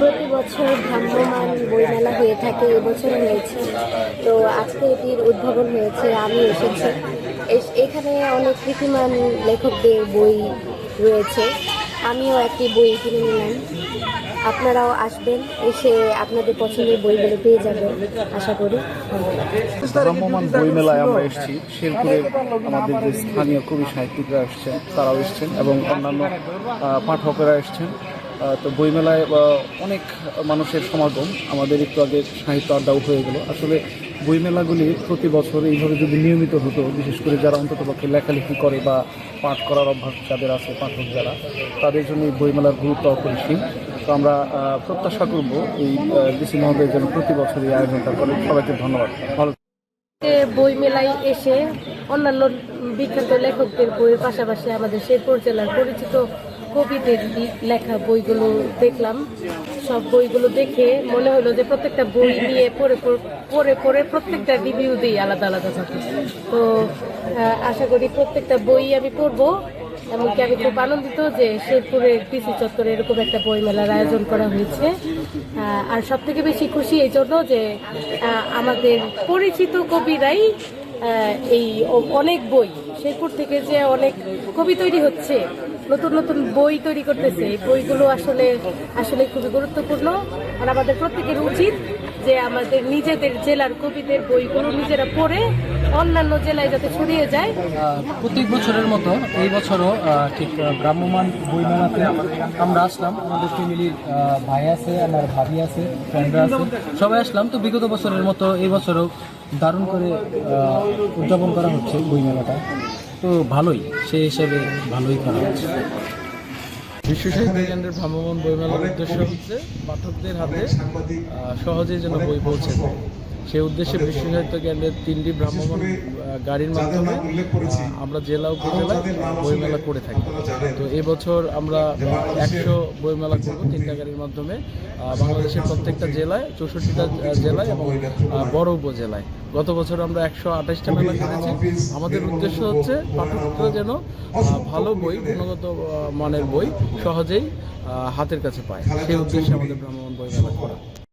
প্রতি বছর ভ্রাম্যমাণ বইমেলা হয়ে থাকে, এবছর হয়েছে। তো আজকে এটির উদ্ভাবন হয়েছে, আমি এসেছি। এখানে অনেক কৃতিমান লেখকদের বই রয়েছে, আমিও একটি বই কিনে নিলাম। আপনারাও আসবেন, এসে আপনাদের পছন্দের বইগুলো পেয়ে যাবেন আশা করি। ভ্রাম্যমাণ বইমেলায় আমরা এসেছি। শেরপুরের আমাদের যে স্থানীয় কবি সাহিত্যিকরা এসছেন, তারাও এসছেন এবং অন্যান্য পাঠকেরা এসছেন। তো বইমেলায় অনেক মানুষের সমাগম। আমাদের একটু আগে সাহিত্য আড্ডাও হয়ে গেল। আসলে বইমেলাগুলি প্রতি বছর এইভাবে যদি নিয়মিত হতো, বিশেষ করে যারা অন্ততপক্ষে লেখালেখি করে বা পাঠ করার অভ্যাস যাদের আছে, পাঠক যারা, তাদের জন্য এই বইমেলার গুরুত্ব অপরিসীম। তো আমরা প্রত্যাশা করব এই ডিসি মহোদয় যেন প্রতি বছর এই আয়োজনটা করে। সবাইকে ধন্যবাদ। ভালো বই মেলায় এসে অন্যান্য বিখ্যাত লেখকদের বইয়ের পাশাপাশি আমাদের শেরপুর জেলার পরিচিত কবিদের লেখা বইগুলো দেখলাম। সব বইগুলো দেখে মনে হলো যে প্রত্যেকটা বই নিয়ে পড়ে প্রত্যেকটা রিভিউ দিই আলাদা আলাদা থাকে। তো আশা করি প্রত্যেকটা বই আমি পড়বো। এমনকি আমি খুব আনন্দিত যে শেরপুরের ডিসি চত্বরে এরকম একটা বই মেলার আয়োজন করা হয়েছে। আর সব থেকে বেশি খুশি এই জন্য যে আমাদের পরিচিত কবিরাই এই অনেক বই, শেরপুর থেকে যে অনেক কবি তৈরি হচ্ছে, নতুন নতুন বই তৈরি করতেছে, এই বইগুলো আসলে খুবই গুরুত্বপূর্ণ। আর আমাদের প্রত্যেকের উচিত যে আমাদের নিজেদের জেলার কবিদের বইগুলো নিজেরা পড়ে অন্যান্য জেলায় যাতে ছড়িয়ে যায়। প্রত্যেক বছরের মতো এই বছরও ঠিক ভ্রাম্যমাণ বইমেলাতে আমরা আসলাম। আমাদের ফ্যামিলির ভাই আছে, আমার ভাবি আছে, ফ্রেন্ডরা আছে, সবাই আসলাম। তো বিগত বছরের মতো এই বছরও দারুণ করে উদযাপন করা হচ্ছে বইমেলাটা। তো ভালোই, সেই হিসেবে ভালোই করা হচ্ছে। বিশ্ব সাহিত্য কেন্দ্রের ভ্রাম্যমাণ বইমেলার উদ্দেশ্য হচ্ছে পাঠকদের হাতে সহজেই যেন বই পৌঁছে যায়। সেই উদ্দেশ্যে বিশ্ব সাহিত্য কেন্দ্রের 3টি ভ্রাম্যমাণ গাড়ির মাধ্যমে আমরা জেলা উপজেলায় বইমেলা করে থাকি। তো এবছর আমরা 100 বইমেলা করব 3টা গাড়ির মাধ্যমে বাংলাদেশের প্রত্যেকটা জেলায়, 64টা জেলায় এবং বড় উপজেলায়। গত বছর আমরা 128টা মেলা করেছি। আমাদের উদ্দেশ্য হচ্ছে পাঠকরা যেন ভালো বই, গুণগত মানের বই সহজেই হাতের কাছে পায়। সেই উদ্দেশ্যে আমাদের ভ্রাম্যমাণ বইমেলা করা।